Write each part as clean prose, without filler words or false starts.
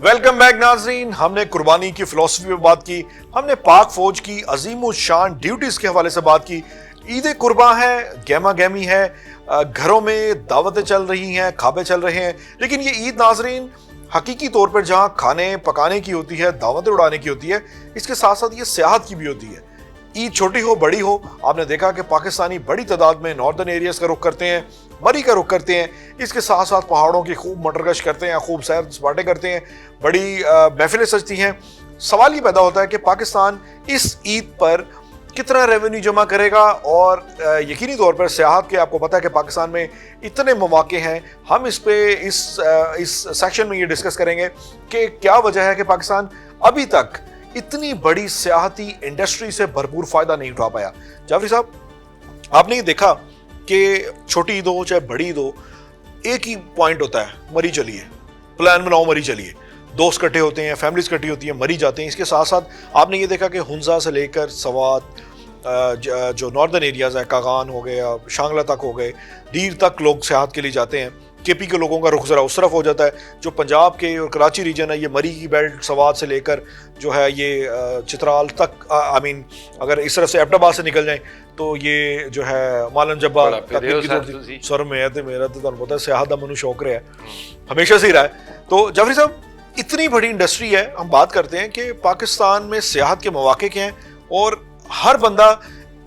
Welcome back नाजरीन। हमने कुर्बानी की फिलॉसफी पे बात की, हमने पाक फौज की अजीम शान ड्यूटीज के हवाले से बात की। ईद कुर्बान है, गहमा गहमी है, घरों में दावतें चल रही हैं, खाबे चल रहे हैं। लेकिन ये ईद नाजरीन हकीकी तौर पर जहाँ खाने पकाने की होती है, दावतें उड़ाने की होती है, इसके साथ साथ ये सियाहत की भी होती है। ईद छोटी हो बड़ी हो, आपने देखा कि पाकिस्तानी बड़ी तादाद में नॉर्दर्न एरियाज का रुख करते हैं, मरी का रुख करते हैं। इसके साथ साथ पहाड़ों की खूब मटरगश करते हैं, खूब सैर सपाटे करते हैं, बड़ी महफिलें सजती हैं। सवाल ये पैदा होता है कि पाकिस्तान इस ईद पर कितना रेवेन्यू जमा करेगा। और यकीनी तौर पर सियाहत के आपको पता है कि पाकिस्तान में इतने मौके हैं। हम इस पे इस सेक्शन में ये डिस्कस करेंगे कि क्या वजह है कि पाकिस्तान अभी तक इतनी बड़ी सियाहती इंडस्ट्री से भरपूर फायदा नहीं उठा पाया। जाफरी साहब, आपने ये देखा कि छोटी ईद हो चाहे बड़ी ईद हो, एक ही पॉइंट होता है, मरी चलिए, प्लान बनाओ, मरी चलिए। दोस्त इकट्ठे होते हैं, फैमिलीज इकट्ठी होती है, मरी जाते हैं। इसके साथ साथ आपने ये देखा कि हुंजा से लेकर सवात, जो नॉर्दर्न एरियाज है, कागान हो गए, शांगला तक हो गए, दीर तक लोग सियाहत के लिए जाते हैं। केपी के लोगों का रुख जरा उस तरफ हो जाता है। जो पंजाब के और कराची रीजन है, ये मरी की बेल्ट सवात से लेकर जो है ये चित्राल तक, अगर इस तरफ से एबटाबाद से निकल जाए तो ये जो है मालन जब्बा सर में है। तो मेरा तो तुहानू पता है सियाहत का मनु शौक रहा है, हमेशा से ही रहा है। तो जाफरी साहब, इतनी बड़ी इंडस्ट्री है, हम बात करते हैं कि पाकिस्तान में सियाहत के मौके के हैं और हर बंदा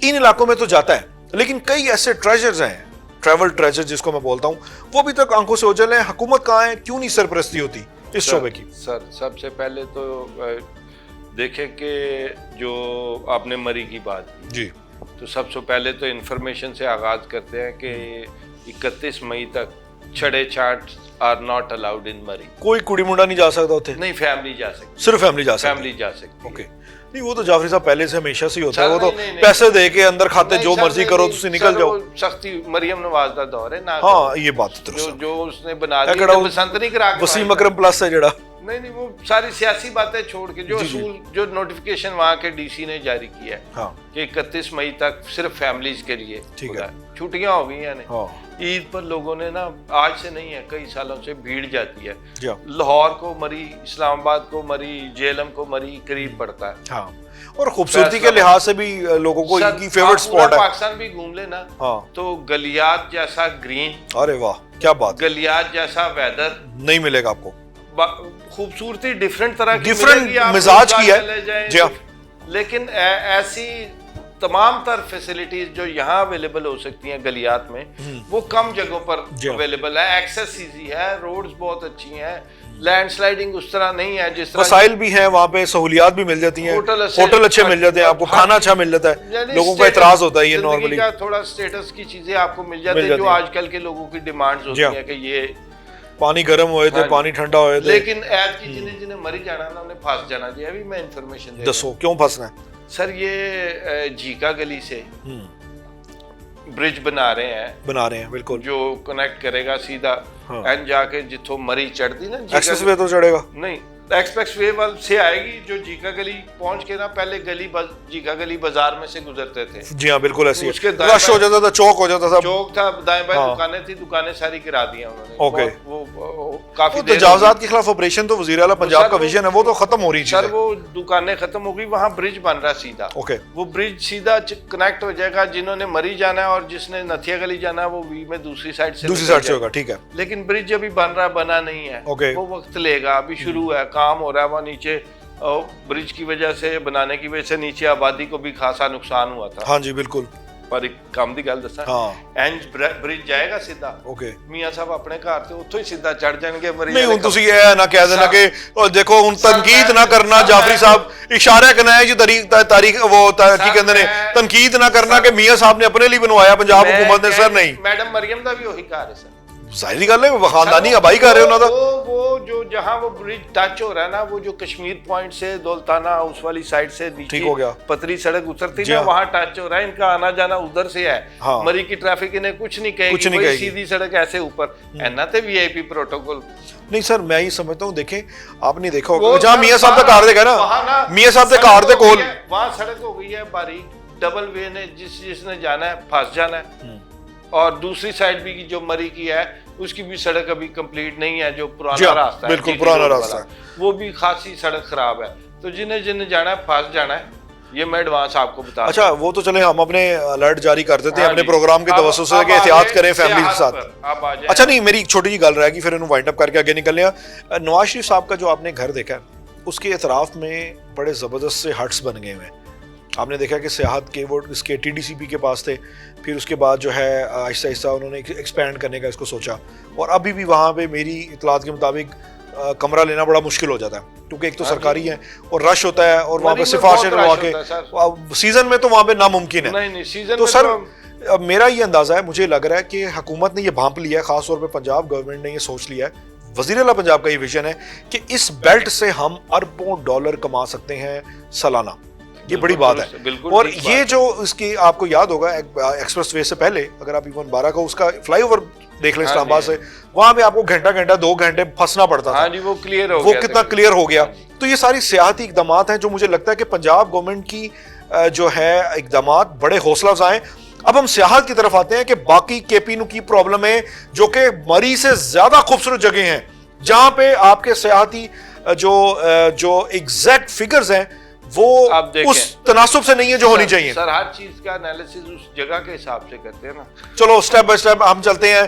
इन इलाकों में तो जाता है, लेकिन कई ऐसे ट्रेजर्स हैं, ट्रैवल ट्रेजर जिसको मैं बोलता हूं, वो अभी तक आंखों से ओझल है। हुकूमत कहाँ है, क्यों नहीं सरपरस्ती होती इस शोबे की? सर, सबसे पहले तो देखें कि जो आपने मरी की बात की जी, तो सबसे पहले तो इंफॉर्मेशन से आगाज करते हैं कि 31 मई तक छड़े चाट आर नॉट अलाउड इन मरी। कोई कुड़ी मुंडा नहीं जा सकता होते? नहीं, फैमिली जा सकती, सिर्फ फैमिली जा सकती, फैमिली जा सकती। ओके। नहीं, वो तो जाफरी साहब पहले से हमेशा से होता है। वो तो पैसे दे के अंदर खाते, जो मर्जी करो तुम निकल जाओ। सख्ती मरियम नवाज का दौर है ना। हाँ, ये बात तो जो उसने बना दी बसंत नहीं करा के, वसीम अकरम प्लस है जड़ा। नहीं, वो सारी सियासी बातें छोड़ के जो असूल, जो नोटिफिकेशन वहाँ के डीसी ने जारी किया है, हाँ, कि 31 मई तक सिर्फ फैमिलीज के लिए, ठीक है, छुट्टियां हो गई हैं। हाँ। ईद पर लोगों ने ना, आज से नहीं है, कई सालों से भीड़ जाती है। लाहौर को मरी, इस्लामाबाद को मरी, जेलम को मरी करीब पड़ता है। हाँ। और खूबसूरती के लिहाज से भी लोगों को इनकी फेवरेट स्पॉट है। पाकिस्तान भी घूम लेना, हाँ, तो गलियात जैसा ग्रीन, अरे वाह क्या बात, गलियात जैसा वेदर नहीं मिलेगा आपको। खूबसूरती डिफरेंट तरह की, डिफरेंट मिजाज की है जी, लेकिन ऐसी तमाम तर फैसिलिटीज जो यहाँ अवेलेबल हो सकती हैं गलियात में, वो कम जगहों पर अवेलेबल है। एक्सेस इजी है, रोड्स बहुत अच्छी हैं, लैंडस्लाइडिंग उस तरह नहीं है जिस तरह, वसाइल भी हैं वहाँ पे, सहूलियात भी मिल जाती हैं, होटल अच्छे मिल जाते हैं, आपको खाना अच्छा मिल जाता है। लोगों का एतराज होता है ये नॉर्मली, थोड़ा स्टेटस की चीजें आपको मिल जाती है, जो आजकल के लोगों की डिमांड्स होती है कि ये पानी गर्म हुए थे, पानी ठंडा हुए थे। लेकिन ऐद की जिन्हें जिन्हें मरी जाना ना, उन्हें फंस जाना चाहिए। अभी मैं इन्फॉर्मेशन दसो क्यों फंसना है सर। ये झीका गली से ब्रिज बना रहे हैं बिल्कुल, जो कनेक्ट करेगा सीधा, हाँ, एंड जाके जिथों मरी चढ़ती ना, एक्सप्रेस वे तो चढ़ेगा नहीं, एक्सप्रेस वे वाल से आएगी, जो जीका गली पहुंच के ना, पहले गली जीका गली बाजार में से गुजरते थे। जी हाँ, बिल्कुल ऐसी, उसके रश हो जाता था, चौक हो जाता था, चौक था, दाएं बाएं दुकानें थी, दुकानें सारी गिरा दी उन्होंने। ओके, वो काफी तजावुजात के खिलाफ ऑपरेशन तो वजीर आला पंजाब का विजन है, वो तो खत्म हो रही है सर। वो दुकानें खत्म हो गई, वहाँ ब्रिज बन रहा सीधा। ओके, वो ब्रिज सीधा कनेक्ट हो जाएगा, जिन्होंने मरी जाना है और जिसने नथिया गली जाना है वो वी में दूसरी साइड से होगा, ठीक है। लेकिन ब्रिज अभी बना नहीं है, वो वक्त लेगा, अभी शुरू है, काम हो रहा है। वहाँ नीचे ब्रिज की वजह से, बनाने की वजह से नीचे आबादी को भी खासा नुकसान हुआ था। हाँ जी बिल्कुल, पर एक काम दी गल दसा, हाँ, एंज ब्रिज जाएगा सीधा। ओके, मियां साहब अपने घर ते उत्थों ही सीधा चढ़ जाएंगे मरी। नहीं, हुन तुसी ये ना कह देना कि देखो हुन तनकीद ना करना जाफरी साहब, इशारा करना है जी, तारीख वो की कहंदे ने, तनकीद ना करना कि मियां साहब ने अपने लिए बनवाया, पंजाब हुकूमत ने सर नहीं। मैडम मरियम दा भी वही घर है सर, जाहिर गल है, खानदानी आबाई कर रहे हो ना। वो जो जहां वो ब्रिज टच हो रहा है ना, वो जो कश्मीर पॉइंट से दौलताना हाउस वाली साइड से नीचे हो गया, पतरी सड़क उतरती है, वहां टच हो रहा है, इनका आना जाना उधर से है। हाँ। मरी की ट्रैफिक इन्हें कुछ नहीं कहेगी, सीधी सड़क ऐसे ऊपर एना ते वीआईपी प्रोटोकॉल नहीं सर। मैं ये समझता हूँ, देखें आपने देखा होगा जहां मियां साहब का कार देखा ना, मियां साहब के कार दे कोल वहां सड़क हो गई है बारीक, डबल वे ने जिसने जाना है फंस जाना है, और दूसरी साइड भी जो मरी की है उसकी भी सड़क अभी कंप्लीट नहीं है, जो पुराना रास्ता है, बिल्कुल पुराना रास्ता है, वो भी खासी सड़क खराब है। तो जिन्हें जिन्हें जाना है फंस जाना है, ये मैं एडवांस आपको बता। अच्छा, वो तो चले, हम अपने अलर्ट जारी कर देते हैं अपने प्रोग्राम के तवज्जुह से कि एहतियात करें फैमिली के साथ। अच्छा नहीं, मेरी एक छोटी सी गल रहेगी, फिर इन्होंने वाइंड अप करके आगे निकलने। नवाज शरीफ साहब का जो आपने घर देखा है, उसके इतराफ में बड़े ज़बरदस्त से हट्स बन गए हुए हैं। आपने देखा कि सियाहत के वो इसके TDCP के पास थे, फिर उसके बाद जो है आहिस्ता आहिस्ता उन्होंने एक्सपेंड करने का इसको सोचा, और अभी भी वहाँ पे मेरी इतलात के मुताबिक कमरा लेना बड़ा मुश्किल हो जाता है, क्योंकि एक तो सरकारी है और रश होता है, और वहाँ पे सिफारिशें करवा के सीजन में तो वहाँ पे नामुमकिन है। तो सर मेरा ये अंदाजा है, मुझे लग रहा है कि हुकूमत ने ये भांप लिया है, खासतौर पे पंजाब गवर्नमेंट ने ये सोच लिया है, वज़ीर आला पंजाब का ये विजन है कि इस बेल्ट से हम अरबों डॉलर कमा सकते हैं सालाना। ये बड़ी बात है। और ये जो इसकी आपको याद होगा, एक्सप्रेस वे से पहले अगर आप इवन 12 का उसका फ्लाईओवर देख लें इस्लामाबाद से, वहां पे आपको घंटा 2 घंटे फंसना पड़ता था। वो क्लियर हो गया, वो कितना क्लियर हो गया। तो ये सारी सियाहती इकदाम हैं जो मुझे लगता है कि पंजाब गवर्नमेंट की जो है इकदाम बड़े हौसला अफजा हैं। अब हम सियाहत की तरफ आते हैं कि बाकी KP की प्रॉब्लम है, जो कि मरी से ज्यादा खूबसूरत जगह हैं, जहां पे आपके सियाहती जो एग्जैक्ट फिगर्स हैं वो उस तनासुब से नहीं है जो होनी चाहिए। सर हर चीज का एनालिसिस उस जगह के हिसाब से करते हैं ना। चलो स्टेप बाय स्टेप हम चलते हैं,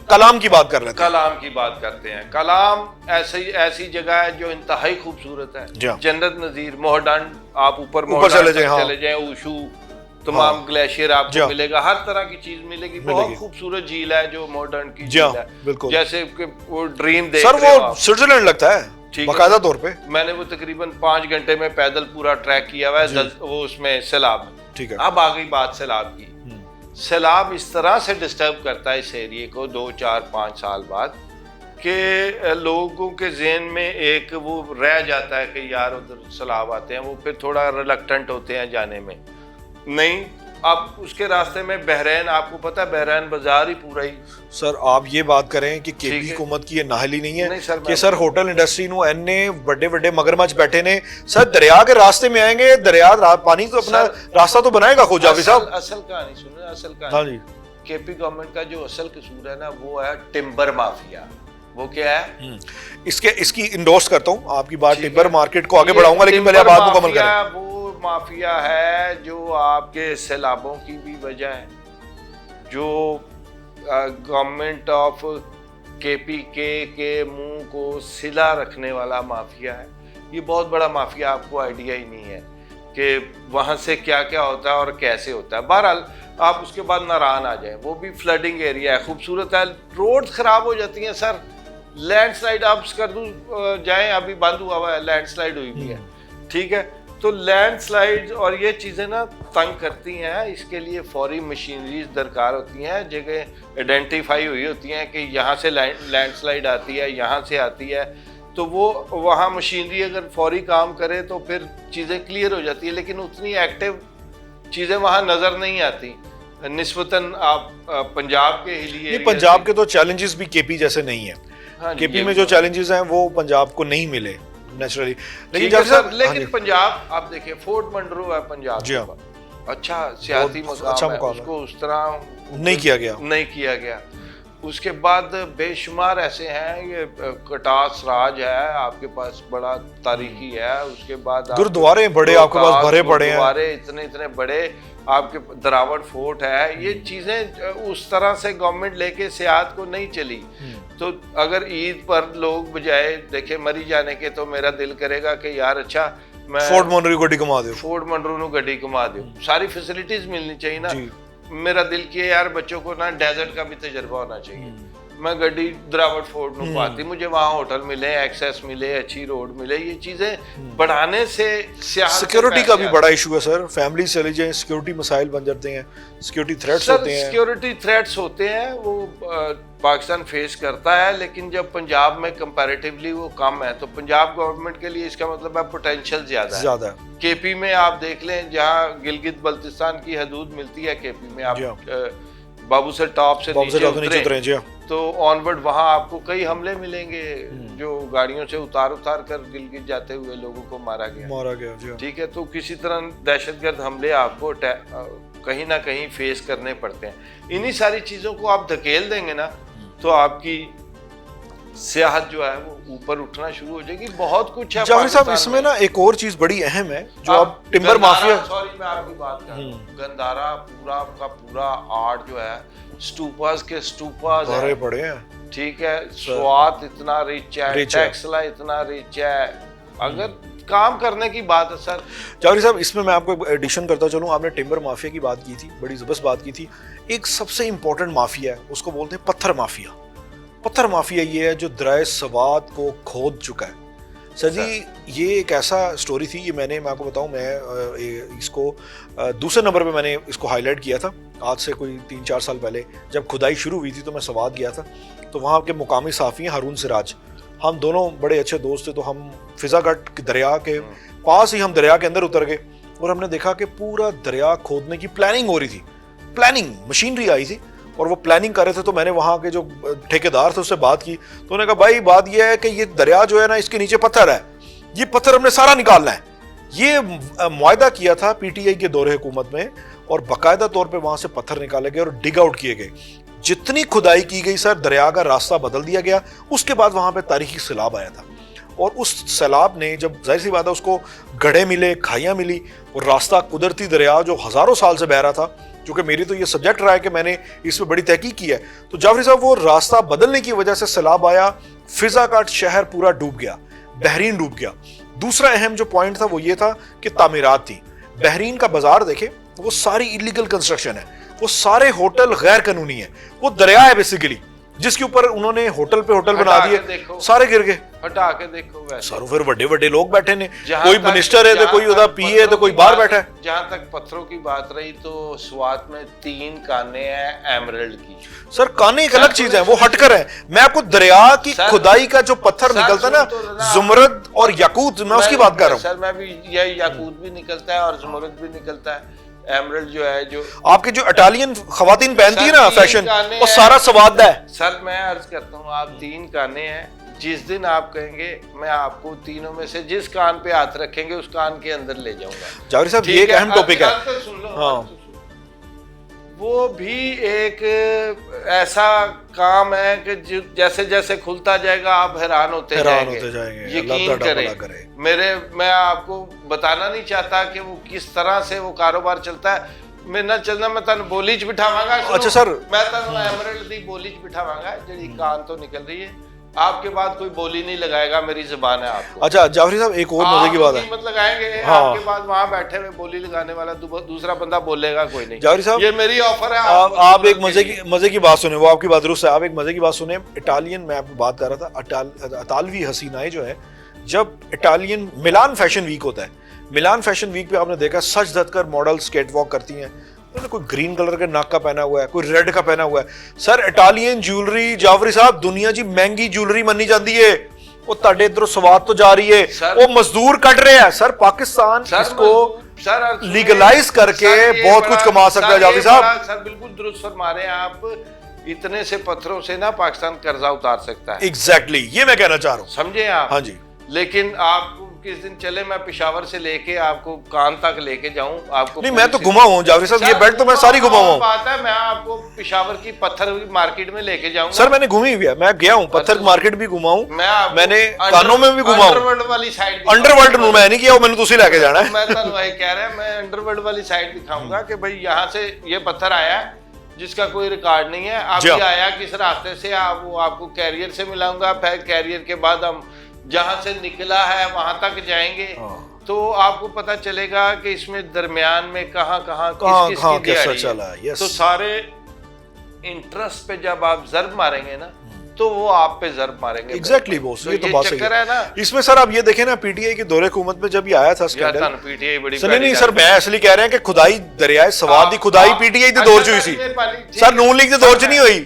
कलाम की बात कर लेते हैं। कलाम की बात करते हैं। कलाम ऐसी जगह है जो इंतहाई खूबसूरत है। जन्नत नजीर, मोहडन, आप ऊपर चले जाए, ऊशू, तमाम ग्लेशियर आपको मिलेगा, हर तरह की चीज मिलेगी। बहुत खूबसूरत झील है जो मॉडर्न की झील है, बिल्कुल जैसे वो ड्रीम देख सर, वो स्विट्जरलैंड लगता है बाकायदा तौर पे। मैंने वो तकरीबन 5 घंटे में पैदल पूरा ट्रैक किया हुआ है। वो उसमें सैलाब, ठीक है। अब आ गई बात सैलाब की। सैलाब इस तरह से डिस्टर्ब करता है इस एरिए को 2, 4, 5 साल बाद कि लोगों के ज़हन में एक वो रह जाता है कि यार उधर सैलाब आते हैं, वो फिर थोड़ा रिलक्टेंट होते हैं जाने में। नहीं, अब उसके रास्ते में बहरैन, आपको पता है बहरैन बाजार ही पूरा ही। सर आप ये बात करें कि KP हुकूमत की ये नाहली नहीं है कि सर होटल इंडस्ट्री नु एने बड़े मगरमच्छ बैठे ने, सर दरिया के रास्ते में आएंगे, दरिया पानी तो अपना रास्ता तो बनाएगा खुद। जाफी साहब असल कहानी सुनिए, असल कहानी। हाँ जी। KP गवर्नमेंट का जो असल कसूर है ना, वो है टिम्बर माफिया। वो क्या है? इसकी इंडोर्स करता हूँ आपकी बात, टिम्बर मार्केट को आगे बढ़ाऊंगा, लेकिन पहले बात मुकम्मल करें। वो माफिया है जो आपके सैलाबों की भी वजह है, जो गवर्नमेंट ऑफ KP के मुंह को सिला रखने वाला माफिया है। ये बहुत बड़ा माफिया, आपको आइडिया ही नहीं है कि वहाँ से क्या क्या होता है और कैसे होता है। बहरहाल आप उसके बाद नारायण आ जाए, वो भी फ्लडिंग एरिया है, खूबसूरत है, रोड खराब हो जाती हैं सर। लैंडस्लाइड आप स्कर्दू जाएं, अभी बंद हुआ है, लैंडस्लाइड हुई भी है, ठीक है। तो लैंडस्लाइड और ये चीज़ें ना तंग करती हैं, इसके लिए फौरी मशीनरीज दरकार होती हैं, जगह आइडेंटिफाई हुई होती हैं कि यहाँ से लैंडस्लाइड आती है, यहाँ से आती है, तो वो वहाँ मशीनरी अगर फौरी काम करे तो फिर चीज़ें क्लियर हो जाती है। लेकिन उतनी एक्टिव चीज़ें वहाँ नज़र नहीं आती निस्बतन आप पंजाब के लिए। पंजाब के तो चैलेंजेस भी KP जैसे नहीं है। हाँ, KP में जो चैलेंजेस हैं वो पंजाब को नहीं मिले नेचुरली। लेकिन पंजाब आप देखिए, फोर्ट मंडरो है पंजाब का, अच्छा सियासी मकाम है, उसको उस तरह नहीं किया गया। उसके बाद बेशुमार ऐसे हैं, ये कटास राज है आपके पास, बड़ा तारीखी है। उसके बाद गुरुद्वारे बड़े आपके पास भरे पड़े हैं, गुरुद्वारे इतने बड़े, आपके दरावट फोर्ट है। ये चीजें उस तरह से गवर्नमेंट लेके सियाहत को नहीं चली। तो अगर ईद पर लोग बजाय देखे मरी जाने के, तो मेरा दिल करेगा कि यार अच्छा मैं फोर्ट मंडरो गड्डी घुमा दो, फोर्ट मंडरो गड्डी घुमा दो, सारी फैसिलिटीज मिलनी चाहिए ना। मेरा दिल किया यार बच्चों को ना डेजर्ट का भी तजर्बा होना चाहिए। मैं गड्डी द्रावट फोर्ट नु पाती, मुझे वहाँ होटल मिले, एक्सेस मिले, अच्छी रोड मिले, ये चीजें बढ़ाने से सिक्योरिटी का भी बड़ा इशू है सर। फैमिली चले जाए, सिक्योरिटी मसाइल बन जाते हैं, सिक्योरिटी थ्रेट्स होते हैं। सिक्योरिटी थ्रेट्स होते हैं, वो पाकिस्तान फेस करता है, लेकिन जब पंजाब में कंपैरेटिवली वो कम है, तो पंजाब गवर्नमेंट के लिए इसका मतलब है पोटेंशियल ज्यादा है। KP में आप देख लें, जहाँ गिलगित बल्तिस्तान की हदूद मिलती है, KP में आप बाबू से टॉप से नीचे उतरे तो ऑनवर्ड वहाँ आपको कई हमले मिलेंगे, जो गाड़ियों से उतार कर गिलगित जाते हुए लोगों को मारा गया। ठीक है, तो किसी तरह दहशतगर्द हमले आपको कहीं ना कहीं फेस करने पड़ते हैं। इन्हीं सारी चीज़ों को आप धकेल देंगे ना, तो आपकी सियाहत जो है वो ऊपर उठना शुरू हो जाएगी। बहुत कुछ है जाफरी साहब, इसमें ना एक और चीज बड़ी अहम है जो आप टिम्बर माफिया, सॉरी मैं आपकी बात कर रहा हूँ, गंदारा पूरा का पूरा आर्ट जो है स्टूपास के स्टूपास बड़े बड़े हैं, ठीक है, स्वाद इतना रिच है, टेक्सला इतना रिच है, अगर काम करने की बात है सर। जाफरी साहब, इसमें मैं आपको एडिशन करता चलूं, आपने टिम्बर माफिया की बात की थी, बड़ी जबरदस्त बात की थी। एक सबसे इंपॉर्टेंट माफिया है, उसको बोलते हैं पत्थर माफिया। पत्थर माफिया ये है जो दरिया सवात को खोद चुका है। सर जी, ये एक ऐसा स्टोरी थी, ये मैं आपको बताऊं, मैं इसको दूसरे नंबर पे मैंने इसको हाईलाइट किया था आज से कोई 3-4 साल पहले, जब खुदाई शुरू हुई थी तो मैं सवात गया था। तो वहाँ के मुकामी सहाफ़ी हैं हारून सिराज, हम दोनों बड़े अच्छे दोस्त थे। तो हम फिजागढ़ दरिया के पास ही, हम दरिया के अंदर उतर गए और हमने देखा कि पूरा दरिया खोदने की प्लानिंग हो रही थी। प्लानिंग मशीनरी आई थी और वो प्लानिंग कर रहे थे। तो मैंने वहाँ के जो ठेकेदार थे उससे बात की, तो उन्होंने कहा भाई बात ये है कि ये दरिया जो है ना, इसके नीचे पत्थर है, ये पत्थर हमने सारा निकालना है। ये मुआहदा किया था पीटीआई के दौरे हुकूमत में और बाकायदा तौर पे वहाँ से पत्थर निकाले गए और डिग आउट किए गए। जितनी खुदाई की गई सर, दरिया का रास्ता बदल दिया गया। उसके बाद वहाँ पे तारीखी सैलाब आया था और उस सैलाब ने, जब जाहिर सी बात है उसको गड्ढे मिले, खाइयाँ मिली और रास्ता कुदरती दरिया जो हज़ारों साल से बह रहा था, क्योंकि मेरी तो ये सब्जेक्ट रहा है कि मैंने इस पर बड़ी तहकीक की है। तो जाफरी साहब, वो रास्ता बदलने की वजह से सैलाब आया, फिजागढ़ शहर पूरा डूब गया, बहरीन डूब गया। दूसरा अहम जो पॉइंट था वो ये था कि तामीरात थी। बहरीन का बाजार देखे, वो सारी इलीगल कंस्ट्रक्शन है, वो सारे होटल गैर कानूनी है, वो दरिया है बेसिकली, जिसके ऊपर उन्होंने होटल पे होटल बना दिए, सारे गिर गए। हटा के देखो वैसे सर, फिर बड़े बड़े लोग बैठे ने, कोई मिनिस्टर है तो कोई उधर पीए है तो कोई बाहर बैठा है। जहां तक पत्थरों की बात रही, तो स्वात में 3 काने हैं एमरल्ड की। सर, काने एक अलग चीज है, वो हटकर है। मैं आपको दरिया की खुदाई का जो पत्थर निकलता है ना, जुमरद और याकूत, मैं उसकी बात कर रहा हूँ सर। मैं भी, यही याकूत भी निकलता है और जुमरद भी निकलता है। एमरल्ड जो है, जो आपके जो इटालियन खवातीन पहनती है ना फैशन, वो सारा सवाद है। सर मैं अर्ज करता हूँ, आप 3 काने हैं। जिस दिन आप कहेंगे मैं आपको तीनों में से जिस कान पे हाथ रखेंगे उस कान के अंदर ले जाऊंगा। जावेद साहब, ये एक अहम टॉपिक है। तो सुन लो, हाँ। वो भी एक ऐसा काम है कि जैसे जैसे खुलता जाएगा आप हैरान होते जाएंगे। यकीन करें, मैं आपको बताना नहीं चाहता कि वो किस तरह से वो कारोबार चलता है। मैं ना चलना, मैं तन बोली च बिठावांगा। अच्छा सर, मैं तन एमरल्ड दी बोली च बिठावांगा, जेडी कान तो निकल रही है। आपके बाद कोई बोली नहीं लगाएगा, मेरी जुबान है आपको। अच्छा जाफरी साहब, एक और मजे की बात है, मत लगाएंगे। हाँ। आपके बाद वहां बैठे हुए बोली लगाने वाला दूसरा बंदा बोलेगा कोई नहीं। जाफरी साहब, ये मेरी ऑफर है। आप एक मजे की बात सुने, वो आपकी बात दुरुस्त है। आप एक मजे की बात सुने। इटालियन, मैं आपको बात कर रहा था, इतालवी हसीनाएं जो है, जब इटालियन मिलान फैशन वीक होता है, मिलान फैशन वीक पे आपने देखा सज धज कर मॉडल स्केट वॉक करती हैं। कोई ग्रीन कलर के नाक का पहना हुआ है, कोई रेड का पहना हुआ है। सर, इटालियन ज्वेलरी जाफरी साहब दुनिया जी महंगी ज्वेलरी मनी जाती है। वो ताडे इधरों स्वाद तो जा रही है, वो मजदूर कट रहे हैं। सर, पाकिस्तान इसको लीगलाइज करके बहुत कुछ कमा सकता है जाफरी साहब। सर बिल्कुल दुरुस्त फरमा रहे हैं आप। इतने से पत्थरों से ना पाकिस्तान कर्जा उतार सकता है। एग्जैक्टली, ये मैं कहना चाह रहा हूँ, समझे आप? हाँ जी। लेकिन आपको किस दिन चले, मैं पेशावर से लेके आपको कान तक लेके जाऊं आपको। नहीं, मैं तो घुमा हूं जाफरी साहब, ये बेल्ट तो मैं सारी घुमा हूं। बात है, मैं आपको पेशावर की पत्थर मार्केट में लेके जाऊंगा। सर मैंने घूमी हुई है, मैं गया हूं, पत्थर मार्केट भी घुमा हूं, मैंने कानों में भी घुमा हूं। अंडरवर्ल्ड वाली साइड, अंडरवर्ल्ड में मैं नहीं किया, मैंने तुसी लेके जाना है। मैं तो वही कह रहा, मैं अंडरवर्ल्ड वाली साइड दिखाऊंगा कि भाई यहाँ से ये पत्थर आया जिसका कोई रिकॉर्ड नहीं है। अब ये आया किस रास्ते से, वो आपको कैरियर से मिलाऊंगा, फिर कैरियर के बाद हम जहां से निकला है वहां तक जाएंगे। तो आपको पता चलेगा कि इसमें दरमियान में कहां किस की दिहाड़ी चला। तो सारे इंटरेस्ट पे जब आप जर्ब मारेंगे ना, तो वो आप पे जर्ब मारेंगे। एग्जैक्टली बॉस, ये तो बात सही है ना। इसमें सर आप ये देखें ना, पीटीआई के दौरे हुकूमत में जब ये आया था स्कैंडल, पीटीआई बड़ी नहीं सर, मैं इसलिए कह रहे हैं कि खुदाई दरियाए सवाद की खुदाई पीटीआई के दौर च हुई सी सर, नून लीग के दौर च नहीं हुई।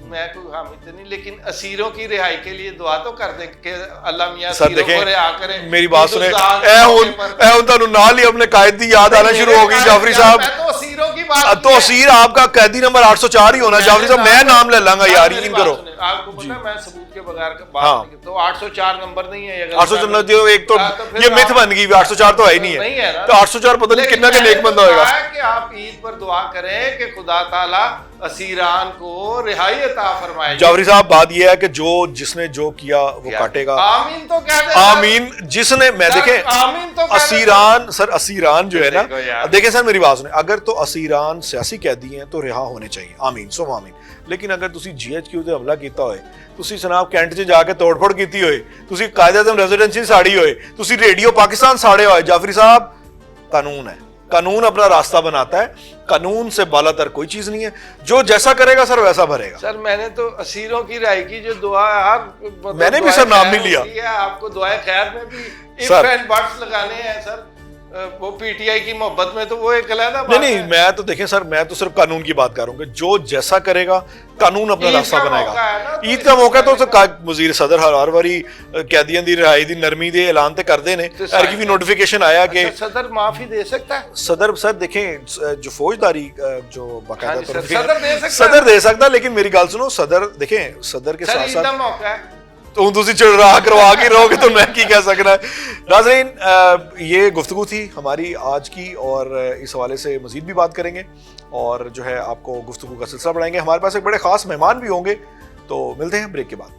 मैं कोई हामिद नहीं, लेकिन असीरों की रिहाई के लिए दुआ तो कर दे कि अल्लाह मियां सर देखें, रिहा करे। मेरी बात सुने, ਤੁਹਾਨੂੰ ਨਾਲ ही अपने कायद की याद आना शुरू हो गई जाफरी साहब। तो असीरों की बात, तो असीर आपका कैदी नंबर 804 ही होना जाफरी साहब, मैं नाम ले लांगा यार, यकीन करो। आपको पता है मैं सबूत के बगैर बात नहीं, तो 804 नंबर नहीं है, 804 जो एक तो ये मिथ बन गई, 804 तो है ही नहीं है, तो 804 पता नहीं कितना का नेक बंदा होगा। कि आप ईद पर दुआ करें कि खुदा ताला असीरान को रिहाई अता फरमाए। जाफरी साहब बात ये है कि जिसने जो किया वो काटेगा। आमीन तो कह दे, आमीन। जिसने मैं देखे आमीन तो असीरान सर, असीरान जो है ना, देखे सर मेरी बात सुने, अगर तो असीरान सियासी कैदी हैं तो रिहा होने चाहिए, आमीन सो आमीन। लेकिन अगर तुसी GHQ ਤੇ हमला ਕੀਤਾ ਹੋਏ, ਤੁਸੀਂ ਜਨਾਬ ਕੈਂਟ 'ਚ ਜਾ ਕੇ ਤੋੜਫੋੜ ਕੀਤੀ ਹੋਏ, ਤੁਸੀਂ ਕਾਇਦੇ-ਆਜ਼ਮ रेजिडेंसी साड़ी ਹੋਏ, ਤੁਸੀਂ रेडियो पाकिस्तान साड़े ਹੋਏ, जाफरी साहब कानून है, कानून अपना रास्ता बनाता है, कानून से बालातर कोई चीज नहीं है, जो जैसा करेगा सर वैसा भरेगा। सर मैंने तो असीरों की राय की जो दुआ है, मैंने भी सर नाम नहीं लिया, आपको दुआए खैर में भी इफ एंड बट्स लगाने हैं सर, वो पीटीआई की मोहब्बत में तो वो एक अलग बात नहीं, मैं तो देखें सर, मैं तो सिर्फ कानून की बात करूंगा, जो जैसा करेगा कानून अपना रास्ता बनाएगा। ईद का मौका तो वजीर सदर हर बारी कैदियों की रिहाई की नरमी के ऐलान तो करते हैं, की भी नोटिफिकेशन आया कि सदर माफी दे सकता है। सदर सर देखें जो फौजदारी जो बाकायदा सदर दे सकता, लेकिन मेरी गल सुनो, सदर देखें सदर के साथ साथ मौका है तो तुम चिड़रा करवा के रहोगे तो मैं की कह सकना। नाज़रीन, ये गुफ्तगू थी हमारी आज की, और इस हवाले से मजीद भी बात करेंगे और जो है आपको गुफ्तगू का सिलसिला बढ़ाएंगे। हमारे पास एक बड़े खास मेहमान भी होंगे, तो मिलते हैं ब्रेक के बाद।